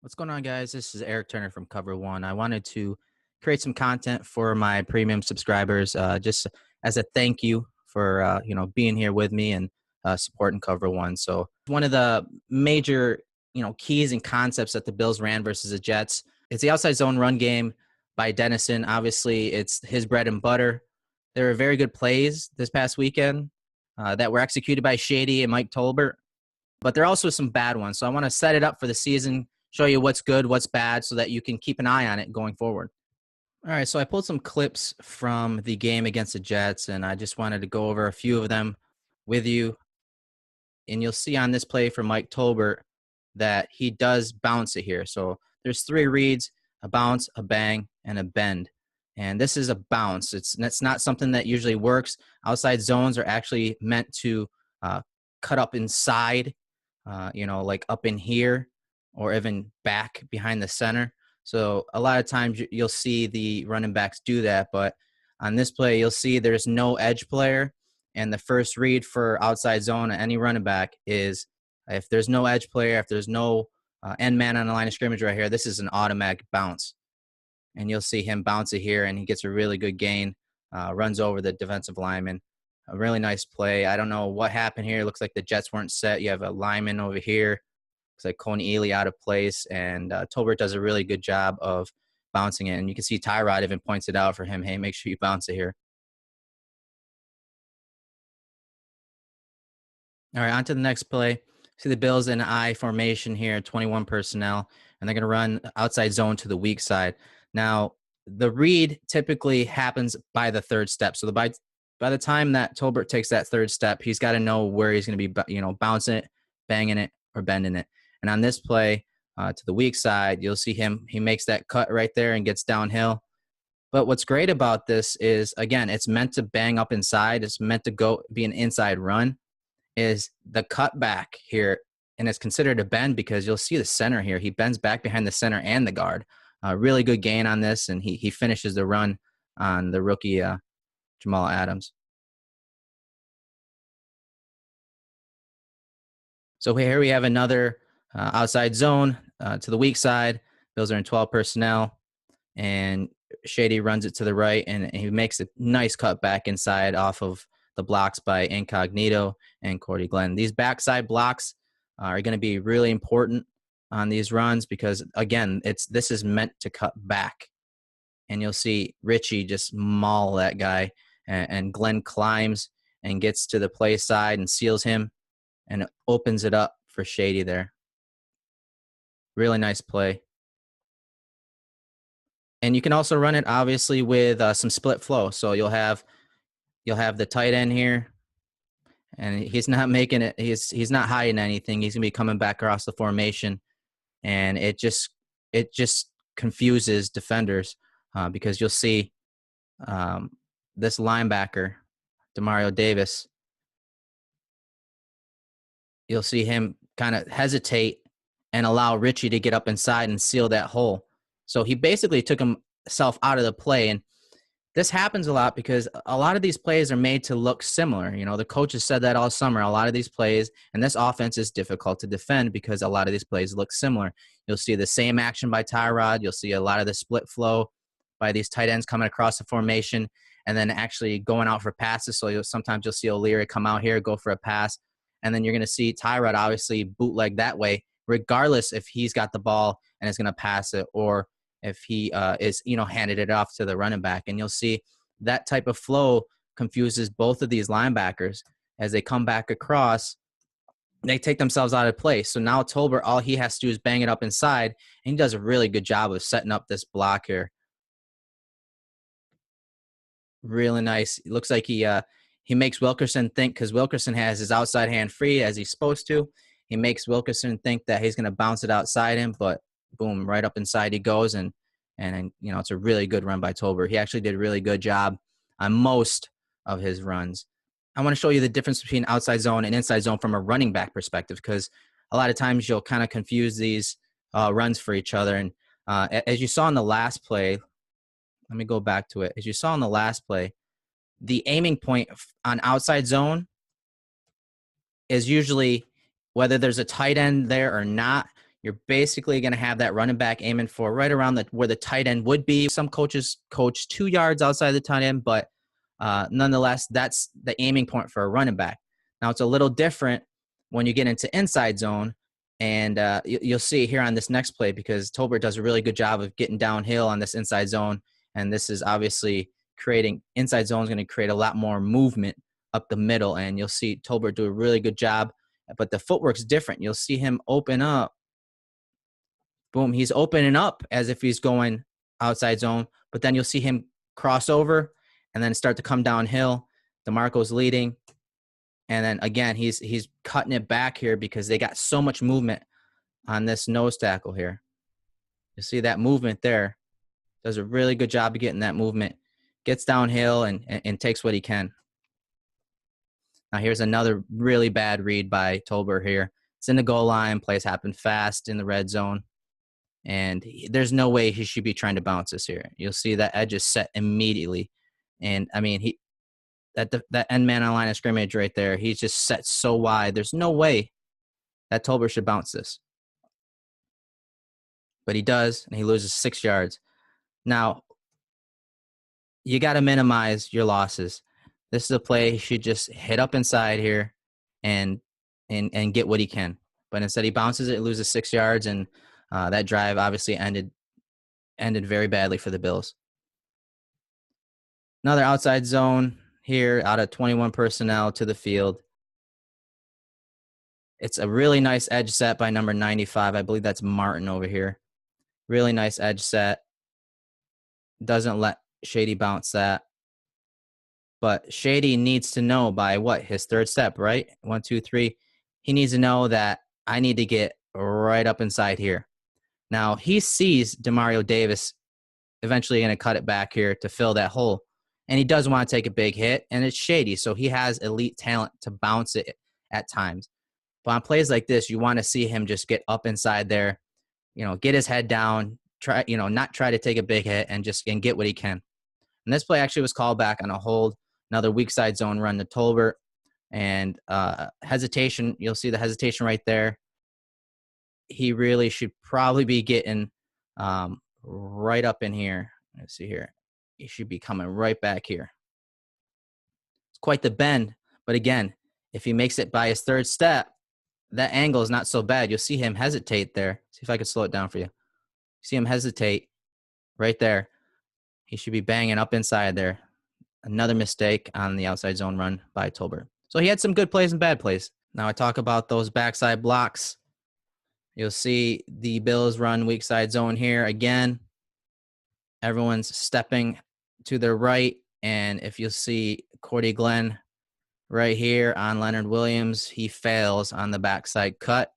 What's going on, guys? This is Eric Turner from Cover One. I wanted to create some content for my premium subscribers, just as a thank you for being here with me and supporting Cover One. So one of the major keys and concepts that the Bills ran versus the Jets, it's the outside zone run game by Dennison. Obviously, it's his bread and butter. There were very good plays this past weekend that were executed by Shady and Mike Tolbert, but there are also some bad ones. So I want to set it up for the season, show you what's good, what's bad, so that you can keep an eye on it going forward. All right, so I pulled some clips from the game against the Jets, and I just wanted to go over a few of them with you. And you'll see on this play from Mike Tolbert that he does bounce it here. So there's three reads: a bounce, a bang, and a bend. And this is a bounce. It's not something that usually works. Outside zones are actually meant to cut up inside, like up in here or even back behind the center. So a lot of times you'll see the running backs do that, but on this play, you'll see there's no edge player. And the first read for outside zone any running back is if there's no edge player, if there's no end man on the line of scrimmage right here, this is an automatic bounce. And you'll see him bounce it here, and he gets a really good gain, runs over the defensive lineman. A really nice play. I don't know what happened here. It looks like the Jets weren't set. You have a lineman over here. Looks like Elam out of place, and Tolbert does a really good job of bouncing it. And you can see Tyrod even points it out for him. Hey, make sure you bounce it here. All right, on to the next play. See the Bills in I formation here, 21 personnel, and they're going to run outside zone to the weak side. Now, the read typically happens by the third step. So by the time that Tolbert takes that third step, he's got to know where he's going to be, bouncing it, banging it, or bending it. And on this play to the weak side, you'll see he makes that cut right there and gets downhill. But what's great about this is, again, it's meant to bang up inside. It's meant to be an inside run. Is the cutback here, and it's considered a bend because you'll see the center here. He bends back behind the center and the guard. Really good gain on this, and he finishes the run on the rookie Jamal Adams. So here we have another outside zone to the weak side. Bills are in 12 personnel, and Shady runs it to the right, and he makes a nice cut back inside off of the blocks by Incognito and Cordy Glenn. These backside blocks are going to be really important on these runs because, again, this is meant to cut back. And you'll see Richie just maul that guy, and Glenn climbs and gets to the play side and seals him and opens it up for Shady there. Really nice play. And you can also run it, obviously, with some split flow. So you'll have the tight end here, and he's not making it. He's not hiding anything. He's gonna be coming back across the formation, and it just confuses defenders because you'll see this linebacker, Demario Davis. You'll see him kind of hesitate and allow Richie to get up inside and seal that hole. So he basically took himself out of the play, and this happens a lot because a lot of these plays are made to look similar. The coaches said that all summer. A lot of these plays, and this offense is difficult to defend because a lot of these plays look similar. You'll see the same action by Tyrod. You'll see a lot of the split flow by these tight ends coming across the formation and then actually going out for passes. So sometimes you'll see O'Leary come out here, go for a pass, and then you're going to see Tyrod obviously bootleg that way, regardless if he's got the ball and is going to pass it or if he is, handed it off to the running back. And you'll see that type of flow confuses both of these linebackers as they come back across. They take themselves out of place. So now Tolbert, all he has to do is bang it up inside, and he does a really good job of setting up this block here. Really nice. It looks like he makes Wilkerson think, because Wilkerson has his outside hand free as he's supposed to. He makes Wilkerson think that he's going to bounce it outside him, but boom, right up inside he goes, and it's a really good run by Tolbert. He actually did a really good job on most of his runs. I want to show you the difference between outside zone and inside zone from a running back perspective, because a lot of times you'll kind of confuse these runs for each other. And as you saw in the last play, let me go back to it. As you saw in the last play, the aiming point on outside zone is usually, whether there's a tight end there or not, you're basically going to have that running back aiming for right around where the tight end would be. Some coaches coach 2 yards outside the tight end, but nonetheless, that's the aiming point for a running back. Now, it's a little different when you get into inside zone, and you'll see here on this next play because Tolbert does a really good job of getting downhill on this inside zone, and this is obviously creating inside zone is going to create a lot more movement up the middle, and you'll see Tolbert do a really good job, but the footwork's different. You'll see him open up. Boom, he's opening up as if he's going outside zone, but then you'll see him cross over and then start to come downhill. DeMarco's leading. And then again, he's cutting it back here because they got so much movement on this nose tackle here. You see that movement there. Does a really good job of getting that movement. Gets downhill and takes what he can. Now here's another really bad read by Tolbert here. It's in the goal line. Plays happen fast in the red zone. And there's no way he should be trying to bounce this here. You'll see that edge is set immediately. And, I mean, that end man on line of scrimmage right there, he's just set so wide. There's no way that Tolbert should bounce this. But he does, and he loses 6 yards. Now, you got to minimize your losses. This is a play he should just hit up inside here and get what he can. But instead he bounces it, loses 6 yards, and that drive obviously ended very badly for the Bills. Another outside zone here out of 21 personnel to the field. It's a really nice edge set by number 95. I believe that's Martin over here. Really nice edge set. Doesn't let Shady bounce that. But Shady needs to know by what? His third step, right? 1, 2, 3. He needs to know that I need to get right up inside here. Now, he sees Demario Davis eventually going to cut it back here to fill that hole. And he doesn't want to take a big hit, and it's Shady. So he has elite talent to bounce it at times. But on plays like this, you want to see him just get up inside there, get his head down, not try to take a big hit and get what he can. And this play actually was called back on a hold, another weak side zone run to Tolbert. And hesitation, you'll see the hesitation right there. He really should probably be getting right up in here. Let's see here. He should be coming right back here. It's quite the bend. But again, if he makes it by his third step, that angle is not so bad. You'll see him hesitate there. See if I can slow it down for you. See him hesitate right there. He should be banging up inside there. Another mistake on the outside zone run by Tolbert. So he had some good plays and bad plays. Now I talk about those backside blocks. You'll see the Bills run weak side zone here again. Everyone's stepping to their right. And if you'll see Cordy Glenn right here on Leonard Williams, he fails on the backside cut.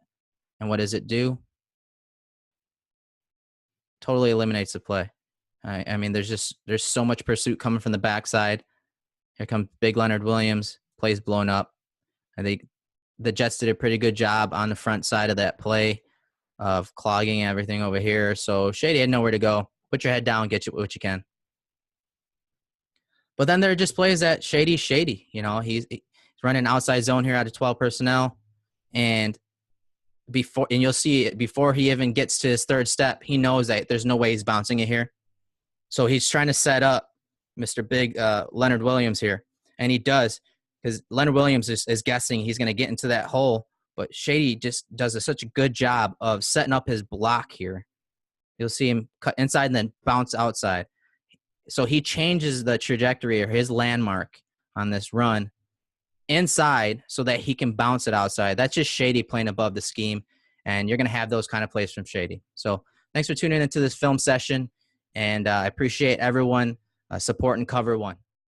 And what does it do? Totally eliminates the play. I mean, there's so much pursuit coming from the backside. Here comes big Leonard Williams. Play's blown up. I think the Jets did a pretty good job on the front side of that play of clogging everything over here. So Shady had nowhere to go. Put your head down, get you what you can. But then there are just plays that Shady's shady. He's running outside zone here out of 12 personnel. And you'll see it before he even gets to his third step, he knows that there's no way he's bouncing it here. So he's trying to set up Mr. Big Leonard Williams here. And he does, because Leonard Williams is guessing he's going to get into that hole. But Shady just does such a good job of setting up his block here. You'll see him cut inside and then bounce outside. So he changes the trajectory or his landmark on this run inside so that he can bounce it outside. That's just Shady playing above the scheme, and you're going to have those kind of plays from Shady. So thanks for tuning into this film session, and I appreciate everyone supporting Cover One.